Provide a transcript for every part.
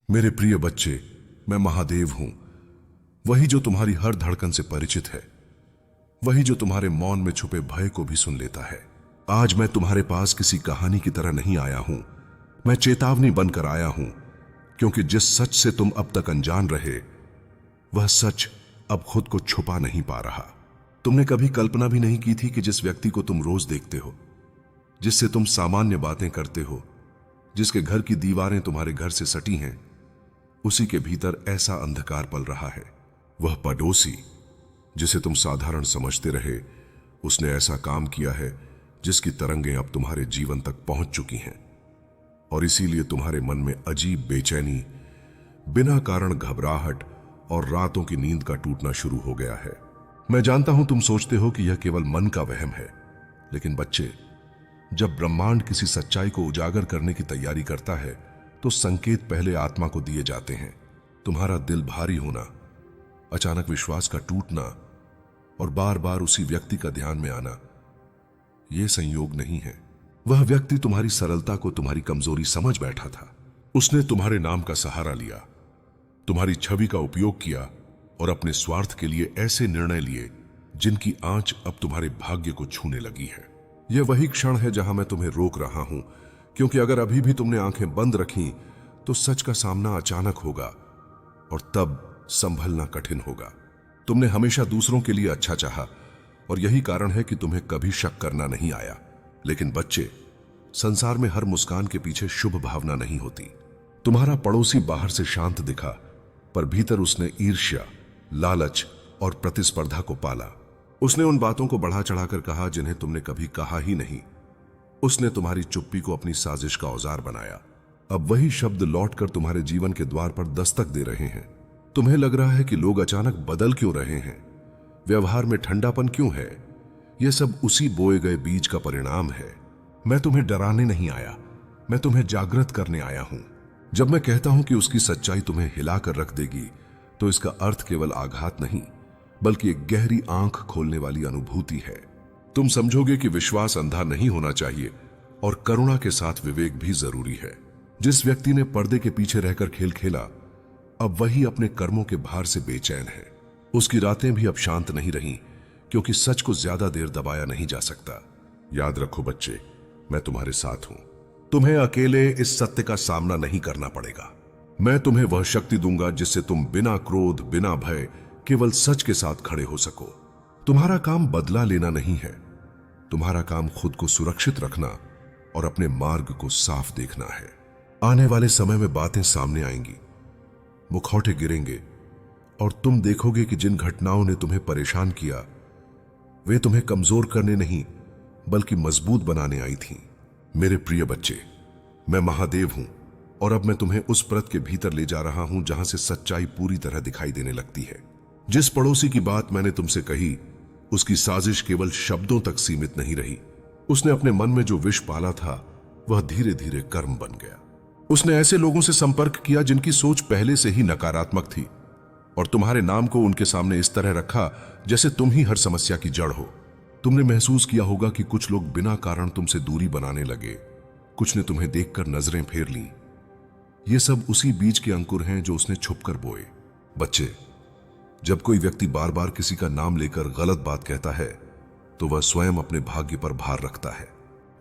मेरे प्रिय बच्चे, मैं महादेव हूं, वही जो तुम्हारी हर धड़कन से परिचित है, वही जो तुम्हारे मौन में छुपे भय को भी सुन लेता है। आज मैं तुम्हारे पास किसी कहानी की तरह नहीं आया हूं, मैं चेतावनी बनकर आया हूं, क्योंकि जिस सच से तुम अब तक अनजान रहे, वह सच अब खुद को छुपा नहीं पा रहा। तुमने कभी कल्पना भी नहीं की थी कि जिस व्यक्ति को तुम रोज देखते हो, जिससे तुम सामान्य बातें करते हो, जिसके घर की दीवारें तुम्हारे घर से सटी हैं, उसी के भीतर ऐसा अंधकार पल रहा है। वह पड़ोसी जिसे तुम साधारण समझते रहे, उसने ऐसा काम किया है जिसकी तरंगें अब तुम्हारे जीवन तक पहुंच चुकी हैं, और इसीलिए तुम्हारे मन में अजीब बेचैनी, बिना कारण घबराहट और रातों की नींद का टूटना शुरू हो गया है। मैं जानता हूं तुम सोचते हो कि यह केवल मन का वहम है, लेकिन बच्चे, जब ब्रह्मांड किसी सच्चाई को उजागर करने की तैयारी करता है तो संकेत पहले आत्मा को दिए जाते हैं। तुम्हारा दिल भारी होना, अचानक विश्वास का टूटना और बार बार उसी व्यक्ति का ध्यान में आना, यह संयोग नहीं है। वह व्यक्ति तुम्हारी सरलता को तुम्हारी कमजोरी समझ बैठा था। उसने तुम्हारे नाम का सहारा लिया, तुम्हारी छवि का उपयोग किया और अपने स्वार्थ के लिए ऐसे निर्णय लिए जिनकी आंच अब तुम्हारे भाग्य को छूने लगी है। यह वही क्षण है जहां मैं तुम्हें रोक रहा हूं, क्योंकि अगर अभी भी तुमने आंखें बंद रखी तो सच का सामना अचानक होगा और तब संभलना कठिन होगा। तुमने हमेशा दूसरों के लिए अच्छा चाहा और यही कारण है कि तुम्हें कभी शक करना नहीं आया। लेकिन बच्चे, संसार में हर मुस्कान के पीछे शुभ भावना नहीं होती। तुम्हारा पड़ोसी बाहर से शांत दिखा, पर भीतर उसने ईर्ष्या, लालच और प्रतिस्पर्धा को पाला। उसने उन बातों को बढ़ा चढ़ाकर कहा जिन्हें तुमने कभी कहा ही नहीं। उसने तुम्हारी चुप्पी को अपनी साजिश का औजार बनाया। अब वही शब्द लौटकर तुम्हारे जीवन के द्वार पर दस्तक दे रहे हैं। तुम्हें लग रहा है कि लोग अचानक बदल क्यों रहे हैं, व्यवहार में ठंडापन क्यों है। यह सब उसी बोए गए बीज का परिणाम है। मैं तुम्हें डराने नहीं आया, मैं तुम्हें जागृत करने आया हूं। जब मैं कहता हूं कि उसकी सच्चाई तुम्हें हिलाकर रख देगी, तो इसका अर्थ केवल आघात नहीं, बल्कि एक गहरी आंख खोलने वाली अनुभूति है। तुम समझोगे कि विश्वास अंधा नहीं होना चाहिए और करुणा के साथ विवेक भी जरूरी है। जिस व्यक्ति ने पर्दे के पीछे रहकर खेल खेला, अब वही अपने कर्मों के भार से बेचैन है। उसकी रातें भी अब शांत नहीं रहीं, क्योंकि सच को ज्यादा देर दबाया नहीं जा सकता। याद रखो बच्चे, मैं तुम्हारे साथ हूं। तुम्हें अकेले इस सत्य का सामना नहीं करना पड़ेगा। मैं तुम्हें वह शक्ति दूंगा जिससे तुम बिना क्रोध, बिना भय, केवल सच के साथ खड़े हो सको। तुम्हारा काम बदला लेना नहीं है, तुम्हारा काम खुद को सुरक्षित रखना और अपने मार्ग को साफ देखना है। आने वाले समय में बातें सामने आएंगी, मुखौटे गिरेंगे और तुम देखोगे कि जिन घटनाओं ने तुम्हें परेशान किया, वे तुम्हें कमजोर करने नहीं बल्कि मजबूत बनाने आई थीं। मेरे प्रिय बच्चे, मैं महादेव हूं और अब मैं तुम्हें उस परत के भीतर ले जा रहा हूं जहां से सच्चाई पूरी तरह दिखाई देने लगती है। जिस पड़ोसी की बात मैंने तुमसे कही, उसकी साजिश केवल शब्दों तक सीमित नहीं रही। उसने अपने मन में जो विष पाला था, वह धीरे धीरे कर्म बन गया। उसने ऐसे लोगों से संपर्क किया जिनकी सोच पहले से ही नकारात्मक थी, और तुम्हारे नाम को उनके सामने इस तरह रखा जैसे तुम ही हर समस्या की जड़ हो। तुमने महसूस किया होगा कि कुछ लोग बिना कारण तुमसे दूरी बनाने लगे, कुछ ने तुम्हें देखकर नजरें फेर लीं। ये सब उसी बीज के अंकुर हैं जो उसने छुपकर बोए। बच्चे, जब कोई व्यक्ति बार बार किसी का नाम लेकर गलत बात कहता है, तो वह स्वयं अपने भाग्य पर भार रखता है।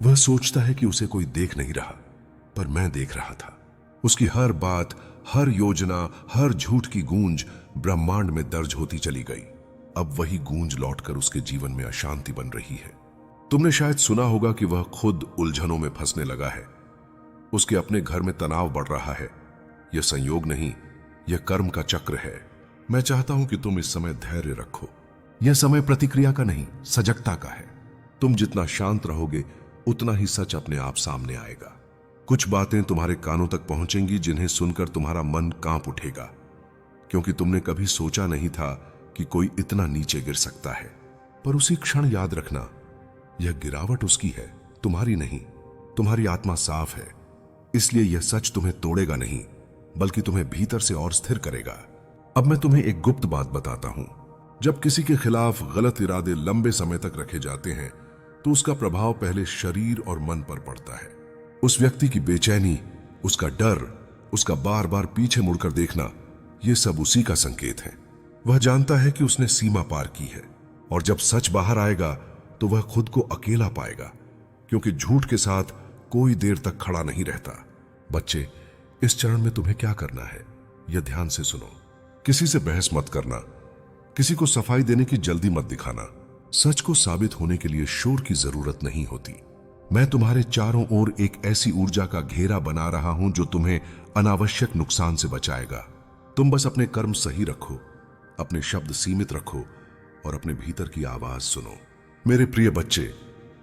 वह सोचता है कि उसे कोई देख नहीं रहा, पर मैं देख रहा था। उसकी हर बात, हर योजना, हर झूठ की गूंज ब्रह्मांड में दर्ज होती चली गई। अब वही गूंज लौटकर उसके जीवन में अशांति बन रही है। तुमने शायद सुना होगा कि वह खुद उलझनों में फंसने लगा है, उसके अपने घर में तनाव बढ़ रहा है। यह संयोग नहीं, यह कर्म का चक्र है। मैं चाहता हूं कि तुम इस समय धैर्य रखो। यह समय प्रतिक्रिया का नहीं, सजगता का है। तुम जितना शांत रहोगे, उतना ही सच अपने आप सामने आएगा। कुछ बातें तुम्हारे कानों तक पहुंचेंगी जिन्हें सुनकर तुम्हारा मन कांप उठेगा, क्योंकि तुमने कभी सोचा नहीं था कि कोई इतना नीचे गिर सकता है। पर उसी क्षण याद रखना, यह गिरावट उसकी है, तुम्हारी नहीं। तुम्हारी आत्मा साफ है, इसलिए यह सच तुम्हें तोड़ेगा नहीं, बल्कि तुम्हें भीतर से और स्थिर करेगा। अब मैं तुम्हें एक गुप्त बात बताता हूं। जब किसी के खिलाफ गलत इरादे लंबे समय तक रखे जाते हैं, तो उसका प्रभाव पहले शरीर और मन पर पड़ता है। उस व्यक्ति की बेचैनी, उसका डर उसका बार बार पीछे मुड़कर देखना, यह सब उसी का संकेत है। वह जानता है कि उसने सीमा पार की है, और जब सच बाहर आएगा तो वह खुद को अकेला पाएगा, क्योंकि झूठ के साथ कोई देर तक खड़ा नहीं रहता। बच्चे, इस चरण में तुम्हें क्या करना है, यह ध्यान से सुनो। किसी से बहस मत करना, किसी को सफाई देने की जल्दी मत दिखाना। सच को साबित होने के लिए शोर की जरूरत नहीं होती। मैं तुम्हारे चारों ओर एक ऐसी ऊर्जा का घेरा बना रहा हूं जो तुम्हें अनावश्यक नुकसान से बचाएगा। तुम बस अपने कर्म सही रखो, अपने शब्द सीमित रखो और अपने भीतर की आवाज सुनो। मेरे प्रिय बच्चे,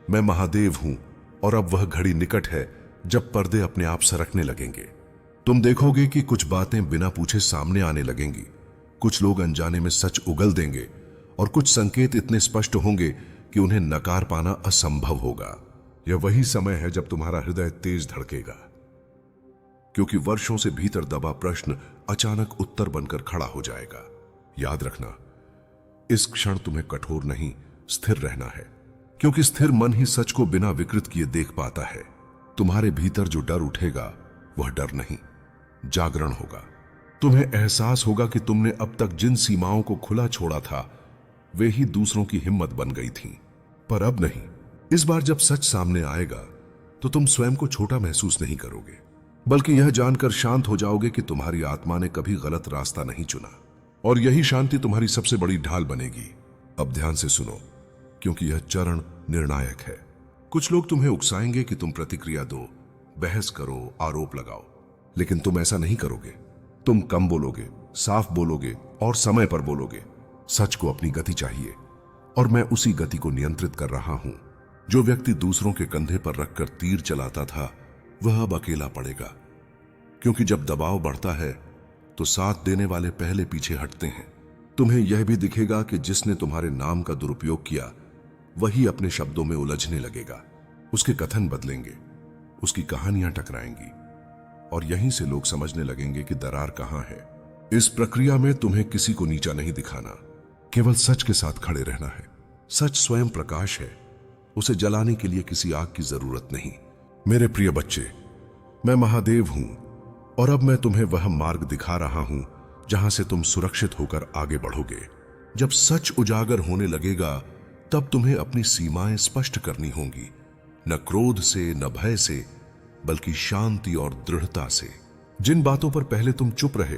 मैं महादेव हूं और अब वह घड़ी निकट है जब पर्दे अपने आप सरकने लगेंगे। तुम देखोगे कि कुछ बातें बिना पूछे सामने आने लगेंगी, कुछ लोग अनजाने में सच उगल देंगे और कुछ संकेत इतने स्पष्ट होंगे कि उन्हें नकार पाना असंभव होगा। यह वही समय है जब तुम्हारा हृदय तेज धड़केगा, क्योंकि वर्षों से भीतर दबा प्रश्न अचानक उत्तर बनकर खड़ा हो जाएगा। याद रखना, इस क्षण तुम्हें कठोर नहीं, स्थिर रहना है, क्योंकि स्थिर मन ही सच को बिना विकृत किए देख पाता है। तुम्हारे भीतर जो डर उठेगा वह डर नहीं, जागरण होगा। तुम्हें एहसास होगा कि तुमने अब तक जिन सीमाओं को खुला छोड़ा था वे ही दूसरों की हिम्मत बन गई थीं, पर अब नहीं। इस बार जब सच सामने आएगा तो तुम स्वयं को छोटा महसूस नहीं करोगे, बल्कि यह जानकर शांत हो जाओगे कि तुम्हारी आत्मा ने कभी गलत रास्ता नहीं चुना, और यही शांति तुम्हारी सबसे बड़ी ढाल बनेगी। अब ध्यान से सुनो, क्योंकि यह चरण निर्णायक है। कुछ लोग तुम्हें उकसाएंगे कि तुम प्रतिक्रिया दो, बहस करो, आरोप लगाओ, लेकिन तुम ऐसा नहीं करोगे। तुम कम बोलोगे, साफ बोलोगे और समय पर बोलोगे। सच को अपनी गति चाहिए, और मैं उसी गति को नियंत्रित कर रहा हूं। जो व्यक्ति दूसरों के कंधे पर रखकर तीर चलाता था वह अब अकेला पड़ेगा, क्योंकि जब दबाव बढ़ता है तो साथ देने वाले पहले पीछे हटते हैं। तुम्हें यह भी दिखेगा कि जिसने तुम्हारे नाम का दुरुपयोग किया वही अपने शब्दों में उलझने लगेगा। उसके कथन बदलेंगे, उसकी कहानियां टकराएंगी, और यहीं से लोग समझने लगेंगे कि दरार कहां है। इस प्रक्रिया में तुम्हें किसी को नीचा नहीं दिखाना, केवल सच के साथ खड़े रहना है। सच स्वयं प्रकाश है, उसे जलाने के लिए किसी आग की जरूरत नहीं। मेरे प्रिय बच्चे, मैं महादेव हूं और अब मैं तुम्हें वह मार्ग दिखा रहा हूं जहां से तुम सुरक्षित होकर आगे बढ़ोगे। जब सच उजागर होने लगेगा तब तुम्हें अपनी सीमाएं स्पष्ट करनी होंगी, न क्रोध से, न भय से, बल्कि शांति और दृढ़ता से। जिन बातों पर पहले तुम चुप रहे,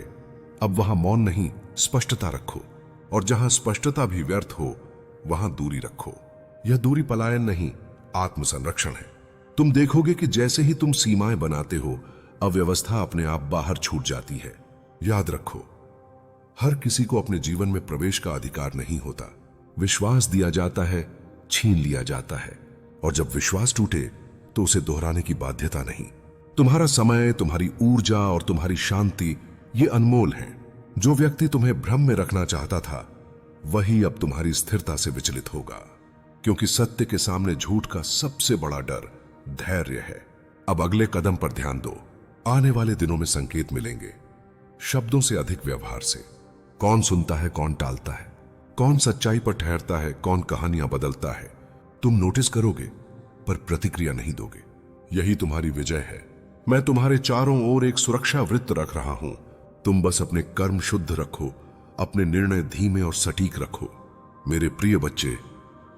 अब वहां मौन नहीं, स्पष्टता रखो, और जहां स्पष्टता भी व्यर्थ हो वहां दूरी रखो। यह दूरी पलायन नहीं, आत्म संरक्षण है। तुम देखोगे कि जैसे ही तुम सीमाएं बनाते हो, अव्यवस्था अपने आप बाहर छूट जाती है। याद रखो, हर किसी को अपने जीवन में प्रवेश का अधिकार नहीं होता। विश्वास दिया जाता है, छीन लिया जाता है, और जब विश्वास टूटे तो उसे दोहराने की बाध्यता नहीं। तुम्हारा समय, तुम्हारी ऊर्जा और तुम्हारी शांति ये अनमोल हैं। जो व्यक्ति तुम्हें भ्रम में रखना चाहता था वही अब तुम्हारी स्थिरता से विचलित होगा, क्योंकि सत्य के सामने झूठ का सबसे बड़ा डर धैर्य है। अब अगले कदम पर ध्यान दो। आने वाले दिनों में संकेत मिलेंगे, शब्दों से अधिक व्यवहार से। कौन सुनता है, कौन टालता है, कौन सच्चाई पर ठहरता है, कौन कहानियां बदलता है, तुम नोटिस करोगे पर प्रतिक्रिया नहीं दोगे। यही तुम्हारी विजय है। मैं तुम्हारे चारों ओर एक सुरक्षा वृत्त रख रहा हूं। तुम बस अपने कर्म शुद्ध रखो, अपने निर्णय धीमे और सटीक रखो। मेरे प्रिय बच्चे,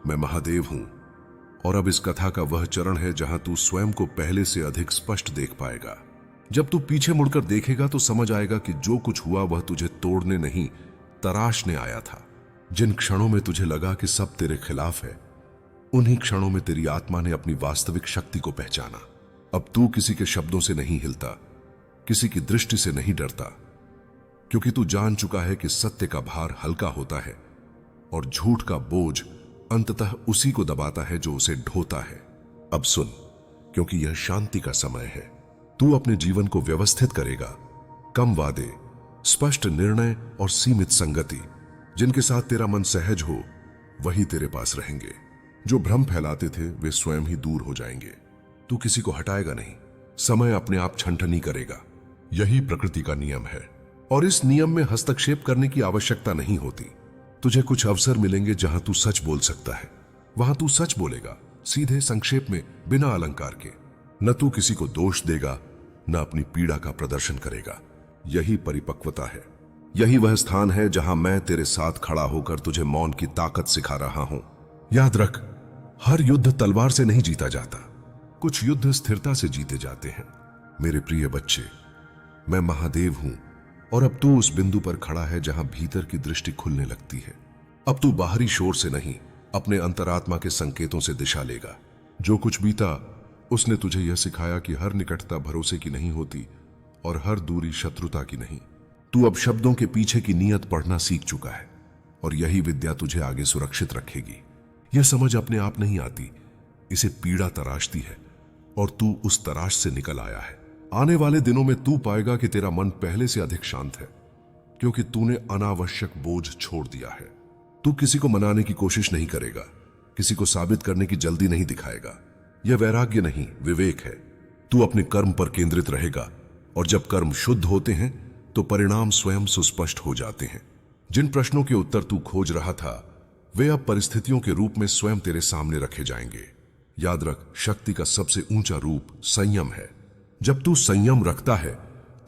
मैं महादेव हूं, और अब इस कथा का वह चरण है जहां तू स्वयं को पहले से अधिक स्पष्ट देख पाएगा। जब तू पीछे मुड़कर देखेगा तो समझ आएगा कि जो कुछ हुआ वह तुझे तोड़ने नहीं, तराशने आया था। जिन क्षणों में तुझे लगा कि सब तेरे खिलाफ है, उन्हीं क्षणों में तेरी आत्मा ने अपनी वास्तविक शक्ति को पहचाना। अब तू किसी के शब्दों से नहीं हिलता, किसी की दृष्टि से नहीं डरता, क्योंकि तू जान चुका है कि सत्य का भार हल्का होता है और झूठ का बोझ अंततः उसी को दबाता है जो उसे ढोता है। अब सुन, क्योंकि यह शांति का समय है। तू अपने जीवन को व्यवस्थित करेगा। कम वादे, स्पष्ट निर्णय और सीमित संगति। जिनके साथ तेरा मन सहज हो वही तेरे पास रहेंगे। जो भ्रम फैलाते थे वे स्वयं ही दूर हो जाएंगे। तू किसी को हटाएगा नहीं, समय अपने आप छंटनी करेगा। यही प्रकृति का नियम है, और इस नियम में हस्तक्षेप करने की आवश्यकता नहीं होती। तुझे कुछ अवसर मिलेंगे जहां तू सच बोल सकता है। वहां तू सच बोलेगा, सीधे, संक्षेप में, बिना अलंकार के। न तू किसी को दोष देगा, न अपनी पीड़ा का प्रदर्शन करेगा। यही परिपक्वता है। यही वह स्थान है जहां मैं तेरे साथ खड़ा होकर तुझे मौन की ताकत सिखा रहा हूं। याद रख, हर युद्ध तलवार से नहीं जीता जाता, कुछ युद्ध स्थिरता से जीते जाते हैं। मेरे प्रिय बच्चे, मैं महादेव हूं और अब तू उस बिंदु पर खड़ा है जहां भीतर की दृष्टि खुलने लगती है। अब तू बाहरी शोर से नहीं, अपने अंतरात्मा के संकेतों से दिशा लेगा। जो कुछ बीता उसने तुझे यह सिखाया कि हर निकटता भरोसे की नहीं होती और हर दूरी शत्रुता की नहीं। तू अब शब्दों के पीछे की नीयत पढ़ना सीख चुका है और यही विद्या तुझे आगे सुरक्षित रखेगी। यह समझ अपने आप नहीं आती, इसे पीड़ा तराशती है और तू उस तराश से निकल आया है। आने वाले दिनों में तू पाएगा कि तेरा मन पहले से अधिक शांत है, क्योंकि तूने अनावश्यक बोझ छोड़ दिया है। तू किसी को मनाने की कोशिश नहीं करेगा, किसी को साबित करने की जल्दी नहीं दिखाएगा। यह वैराग्य नहीं, विवेक है। तू अपने कर्म पर केंद्रित रहेगा और जब कर्म शुद्ध होते हैं तो परिणाम स्वयं सुस्पष्ट हो जाते हैं। जिन प्रश्नों के उत्तर तू खोज रहा था वे अब परिस्थितियों के रूप में स्वयं तेरे सामने रखे जाएंगे। याद रख, शक्ति का सबसे ऊंचा रूप संयम है। जब तू संयम रखता है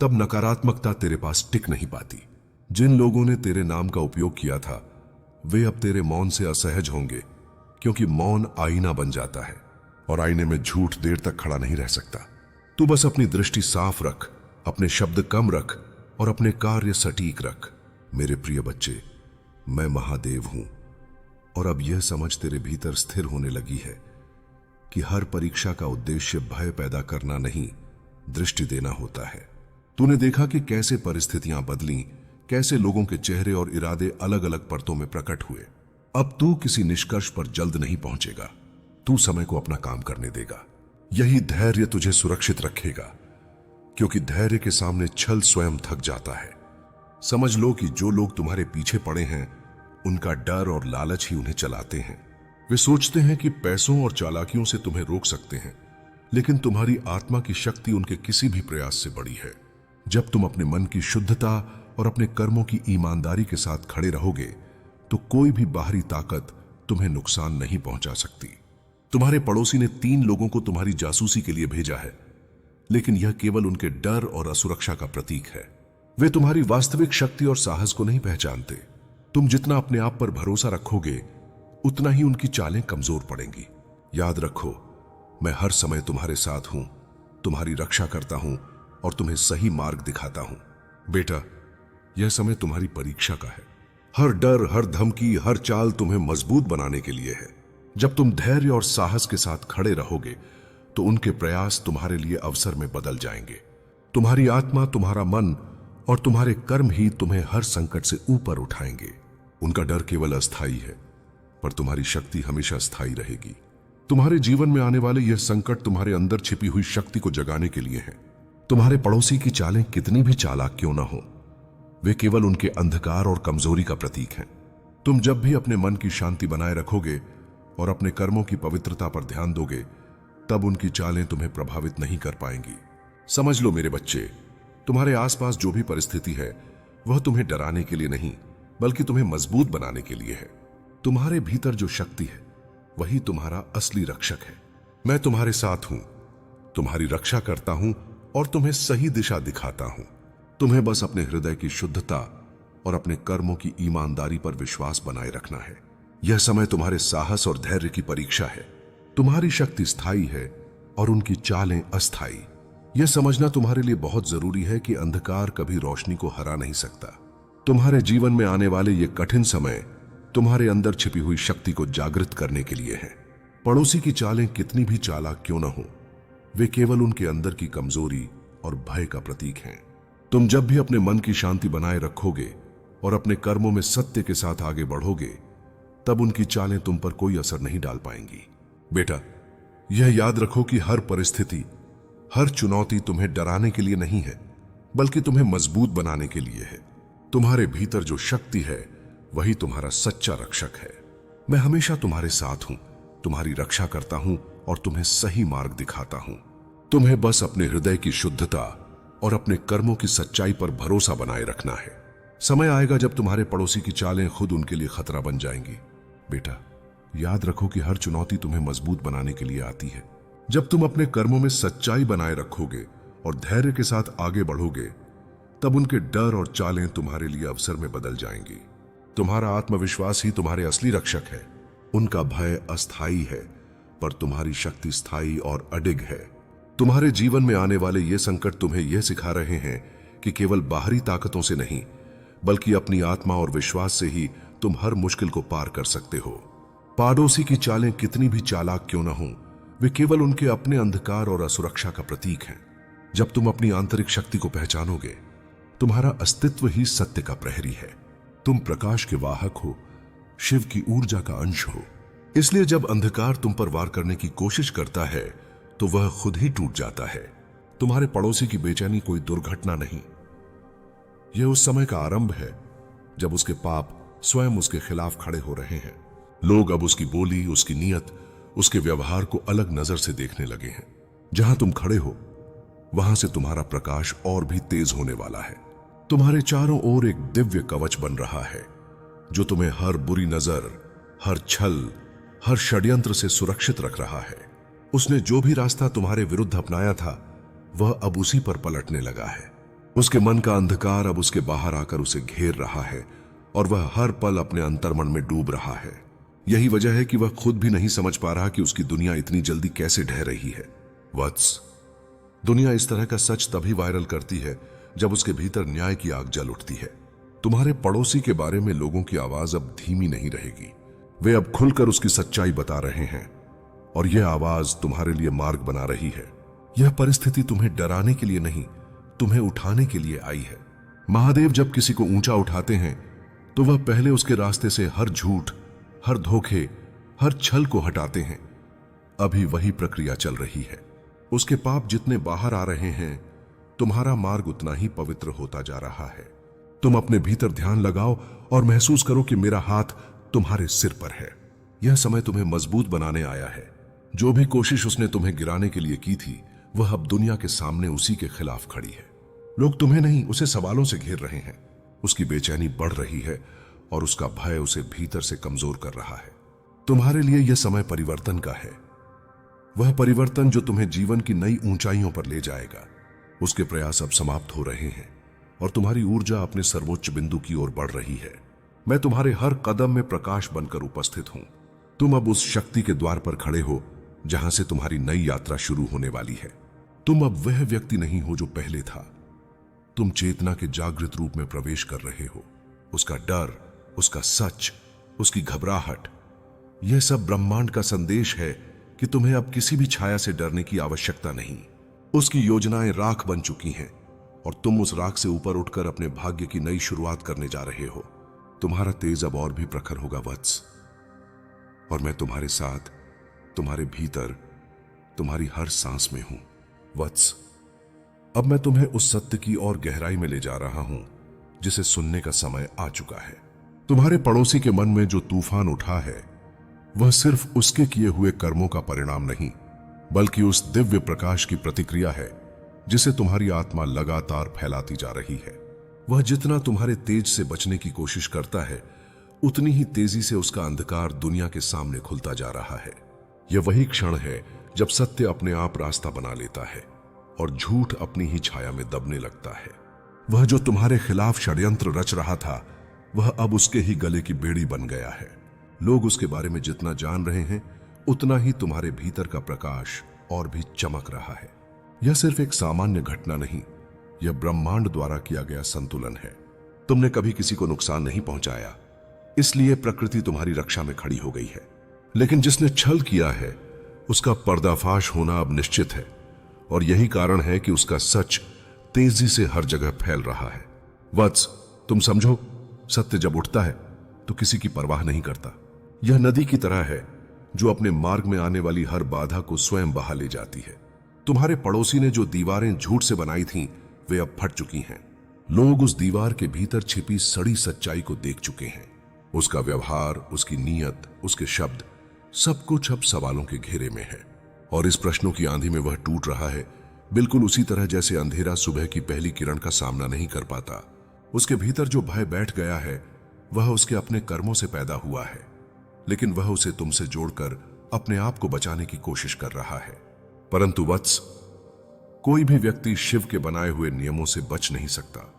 तब नकारात्मकता तेरे पास टिक नहीं पाती। जिन लोगों ने तेरे नाम का उपयोग किया था वे अब तेरे मौन से असहज होंगे, क्योंकि मौन आईना बन जाता है और आईने में झूठ देर तक खड़ा नहीं रह सकता। तू बस अपनी दृष्टि साफ रख, अपने शब्द कम रख और अपने कार्य सटीक रख। मेरे प्रिय बच्चे, मैं महादेव हूं और अब यह समझ तेरे भीतर स्थिर होने लगी है कि हर परीक्षा का उद्देश्य भय पैदा करना नहीं, दृष्टि देना होता है। तूने देखा कि कैसे परिस्थितियां बदलीं, कैसे लोगों के चेहरे और इरादे अलग अलग परतों में प्रकट हुए। अब तू किसी निष्कर्ष पर जल्द नहीं पहुंचेगा, तू समय को अपना काम करने देगा। यही धैर्य तुझे सुरक्षित रखेगा, क्योंकि धैर्य के सामने छल स्वयं थक जाता है। समझ लो कि जो लोग तुम्हारे पीछे पड़े हैं उनका डर और लालच ही उन्हें चलाते हैं। वे सोचते हैं कि पैसों और चालाकियों से तुम्हें रोक सकते हैं, लेकिन तुम्हारी आत्मा की शक्ति उनके किसी भी प्रयास से बड़ी है। जब तुम अपने मन की शुद्धता और अपने कर्मों की ईमानदारी के साथ खड़े रहोगे तो कोई भी बाहरी ताकत तुम्हें नुकसान नहीं पहुंचा सकती। तुम्हारे पड़ोसी ने 3 लोगों को तुम्हारी जासूसी के लिए भेजा है, लेकिन यह केवल उनके डर और असुरक्षा का प्रतीक है। वे तुम्हारी वास्तविक शक्ति और साहस को नहीं पहचानते। तुम जितना अपने आप पर भरोसा रखोगे उतना ही उनकी चालें कमजोर पड़ेंगी। याद रखो, मैं हर समय तुम्हारे साथ हूं, तुम्हारी रक्षा करता हूं और तुम्हें सही मार्ग दिखाता हूं। बेटा, यह समय तुम्हारी परीक्षा का है। हर डर, हर धमकी, हर चाल तुम्हें मजबूत बनाने के लिए है। जब तुम धैर्य और साहस के साथ खड़े रहोगे तो उनके प्रयास तुम्हारे लिए अवसर में बदल जाएंगे। तुम्हारी आत्मा, तुम्हारा मन और तुम्हारे कर्म ही तुम्हें हर संकट से ऊपर उठाएंगे। उनका डर केवल अस्थायी है, पर तुम्हारी शक्ति हमेशा स्थायी रहेगी। तुम्हारे जीवन में आने वाले यह संकट तुम्हारे अंदर छिपी हुई शक्ति को जगाने के लिए है। तुम्हारे पड़ोसी की चालें कितनी भी चालाक क्यों ना हो, वे केवल उनके अंधकार और कमजोरी का प्रतीक हैं। तुम जब भी अपने मन की शांति बनाए रखोगे और अपने कर्मों की पवित्रता पर ध्यान दोगे, तब उनकी चालें तुम्हें प्रभावित नहीं कर पाएंगी। समझ लो मेरे बच्चे, तुम्हारे आसपास जो भी परिस्थिति है वह तुम्हें डराने के लिए नहीं, बल्कि तुम्हें मजबूत बनाने के लिए है। तुम्हारे भीतर जो शक्ति है वही तुम्हारा असली रक्षक है। मैं तुम्हारे साथ हूं, तुम्हारी रक्षा करता हूं और तुम्हें सही दिशा दिखाता हूं। तुम्हें बस अपने हृदय की शुद्धता और अपने कर्मों की ईमानदारी पर विश्वास बनाए रखना है। यह समय तुम्हारे साहस और धैर्य की परीक्षा है। तुम्हारी शक्ति स्थायी है और उनकी चालें अस्थायी। यह समझना तुम्हारे लिए बहुत जरूरी है कि अंधकार कभी रोशनी को हरा नहीं सकता। तुम्हारे जीवन में आने वाले ये कठिन समय तुम्हारे अंदर छिपी हुई शक्ति को जागृत करने के लिए है। पड़ोसी की चालें कितनी भी चालाक क्यों न हो, वे केवल उनके अंदर की कमजोरी और भय का प्रतीक हैं। तुम जब भी अपने मन की शांति बनाए रखोगे और अपने कर्मों में सत्य के साथ आगे बढ़ोगे, तब उनकी चालें तुम पर कोई असर नहीं डाल पाएंगी। बेटा, यह याद रखो कि हर परिस्थिति, हर चुनौती तुम्हें डराने के लिए नहीं है, बल्कि तुम्हें मजबूत बनाने के लिए है। तुम्हारे भीतर जो शक्ति है वही तुम्हारा सच्चा रक्षक है। मैं हमेशा तुम्हारे साथ हूं, तुम्हारी रक्षा करता हूं और तुम्हें सही मार्ग दिखाता हूं। तुम्हें बस अपने हृदय की शुद्धता और अपने कर्मों की सच्चाई पर भरोसा बनाए रखना है। समय आएगा जब तुम्हारे पड़ोसी की चालें खुद उनके लिए खतरा बन जाएंगी। बेटा, याद रखो कि हर चुनौती तुम्हें मजबूत बनाने के लिए आती है। जब तुम अपने कर्मों में सच्चाई बनाए रखोगे और धैर्य के साथ आगे बढ़ोगे, तब उनके डर और चालें तुम्हारे लिए अवसर में बदल जाएंगी। तुम्हारा आत्मविश्वास ही तुम्हारे असली रक्षक है। उनका भय अस्थायी है, पर तुम्हारी शक्ति स्थायी और अडिग है। तुम्हारे जीवन में आने वाले ये संकट तुम्हें यह सिखा रहे हैं कि केवल बाहरी ताकतों से नहीं, बल्कि अपनी आत्मा और विश्वास से ही तुम हर मुश्किल को पार कर सकते हो। पाड़ोसी की चालें कितनी भी चालाक क्यों न हों, वे केवल उनके अपने अंधकार और असुरक्षा का प्रतीक हैं। जब तुम अपनी आंतरिक शक्ति को पहचानोगे, तुम्हारा अस्तित्व ही सत्य का प्रहरी है। तुम प्रकाश के वाहक हो, शिव की ऊर्जा का अंश हो। इसलिए जब अंधकार तुम पर वार करने की कोशिश करता है, तो वह खुद ही टूट जाता है। तुम्हारे पड़ोसी की बेचैनी कोई दुर्घटना नहीं, यह उस समय का आरंभ है जब उसके पाप स्वयं उसके खिलाफ खड़े हो रहे हैं। लोग अब उसकी बोली, उसकी नीयत, उसके व्यवहार को अलग नजर से देखने लगे हैं। जहां तुम खड़े हो, वहां से तुम्हारा प्रकाश और भी तेज होने वाला है। तुम्हारे चारों ओर एक दिव्य कवच बन रहा है, जो तुम्हें हर बुरी नजर, हर छल, हर षड्यंत्र से सुरक्षित रख रहा है। उसने जो भी रास्ता तुम्हारे विरुद्ध अपनाया था, वह अब उसी पर पलटने लगा है। उसके मन का अंधकार अब उसके बाहर आकर उसे घेर रहा है, और वह हर पल अपने अंतर्मन में डूब रहा है। यही वजह है कि वह खुद भी नहीं समझ पा रहा कि उसकी दुनिया इतनी जल्दी कैसे ढह रही है। वत्स, दुनिया इस तरह का सच तभी वायरल करती है जब उसके भीतर न्याय की आग जल उठती है। तुम्हारे पड़ोसी के बारे में लोगों की आवाज अब धीमी नहीं रहेगी। वे अब खुलकर उसकी सच्चाई बता रहे हैं, और यह आवाज तुम्हारे लिए मार्ग बना रही है। यह परिस्थिति तुम्हें डराने के लिए नहीं, तुम्हें उठाने के लिए आई है। महादेव जब किसी को ऊंचा उठाते हैं, तो वह पहले उसके रास्ते से हर झूठ, हर धोखे, हर छल को हटाते हैं। अभी वही प्रक्रिया चल रही है। उसके पाप जितने बाहर आ रहे हैं, तुम्हारा मार्ग उतना ही पवित्र होता जा रहा है। तुम अपने भीतर ध्यान लगाओ और महसूस करो कि मेरा हाथ तुम्हारे सिर पर है। यह समय तुम्हें मजबूत बनाने आया है। जो भी कोशिश उसने तुम्हें गिराने के लिए की थी, वह अब दुनिया के सामने उसी के खिलाफ खड़ी है। लोग तुम्हें नहीं, उसे सवालों से घेर रहे हैं। उसकी बेचैनी बढ़ रही है और उसका भय उसे भीतर से कमजोर कर रहा है। तुम्हारे लिए यह समय परिवर्तन का है, वह परिवर्तन जो तुम्हें जीवन की नई ऊंचाइयों पर ले जाएगा। उसके प्रयास अब समाप्त हो रहे हैं और तुम्हारी ऊर्जा अपने सर्वोच्च बिंदु की ओर बढ़ रही है। मैं तुम्हारे हर कदम में प्रकाश बनकर उपस्थित हूं। तुम अब उस शक्ति के द्वार पर खड़े हो जहां से तुम्हारी नई यात्रा शुरू होने वाली है। तुम अब वह व्यक्ति नहीं हो जो पहले था। तुम चेतना के जागृत रूप में प्रवेश कर रहे हो। उसका डर, उसका सच, उसकी घबराहट, यह सब ब्रह्मांड का संदेश है कि तुम्हें अब किसी भी छाया से डरने की आवश्यकता नहीं। उसकी योजनाएं राख बन चुकी हैं और तुम उस राख से ऊपर उठकर अपने भाग्य की नई शुरुआत करने जा रहे हो। तुम्हारा तेज अब और भी प्रखर होगा वत्स, और मैं तुम्हारे साथ, तुम्हारे भीतर, तुम्हारी हर सांस में हूं वत्स। अब मैं तुम्हें उस सत्य की और गहराई में ले जा रहा हूं जिसे सुनने का समय आ चुका है। तुम्हारे पड़ोसी के मन में जो तूफान उठा है, वह सिर्फ उसके किए हुए कर्मों का परिणाम नहीं, बल्कि उस दिव्य प्रकाश की प्रतिक्रिया है जिसे तुम्हारी आत्मा लगातार फैलाती जा रही है। वह जितना तुम्हारे तेज से बचने की कोशिश करता है, उतनी ही तेजी से उसका अंधकार दुनिया के सामने खुलता जा रहा है। यह वही क्षण है जब सत्य अपने आप रास्ता बना लेता है और झूठ अपनी ही छाया में दबने लगता है। वह जो तुम्हारे खिलाफ षड्यंत्र रच रहा था, वह अब उसके ही गले की बेड़ी बन गया है। लोग उसके बारे में जितना जान रहे हैं, उतना ही तुम्हारे भीतर का प्रकाश और भी चमक रहा है। यह सिर्फ एक सामान्य घटना नहीं, यह ब्रह्मांड द्वारा किया गया संतुलन है। तुमने कभी किसी को नुकसान नहीं पहुंचाया, इसलिए प्रकृति तुम्हारी रक्षा में खड़ी हो गई है। लेकिन जिसने छल किया है, उसका पर्दाफाश होना अब निश्चित है, और यही कारण है कि उसका सच तेजी से हर जगह फैल रहा है। वत्स, तुम समझो, सत्य जब उठता है तो किसी की परवाह नहीं करता। यह नदी की तरह है जो अपने मार्ग में आने वाली हर बाधा को स्वयं बहा ले जाती है। तुम्हारे पड़ोसी ने जो दीवारें झूठ से बनाई थीं, वे अब फट चुकी हैं। लोग उस दीवार के भीतर छिपी सड़ी सच्चाई को देख चुके हैं। उसका व्यवहार, उसकी नीयत, उसके शब्द, सब कुछ अब सवालों के घेरे में है। और इस प्रश्नों की आंधी में वह टूट रहा है, बिल्कुल उसी तरह जैसे अंधेरा सुबह की पहली किरण का सामना नहीं कर पाता। उसके भीतर जो भय बैठ गया है, वह उसके अपने कर्मों से पैदा हुआ है, लेकिन वह उसे तुमसे जोड़कर अपने आप को बचाने की कोशिश कर रहा है। परंतु वत्स, कोई भी व्यक्ति शिव के बनाए हुए नियमों से बच नहीं सकता।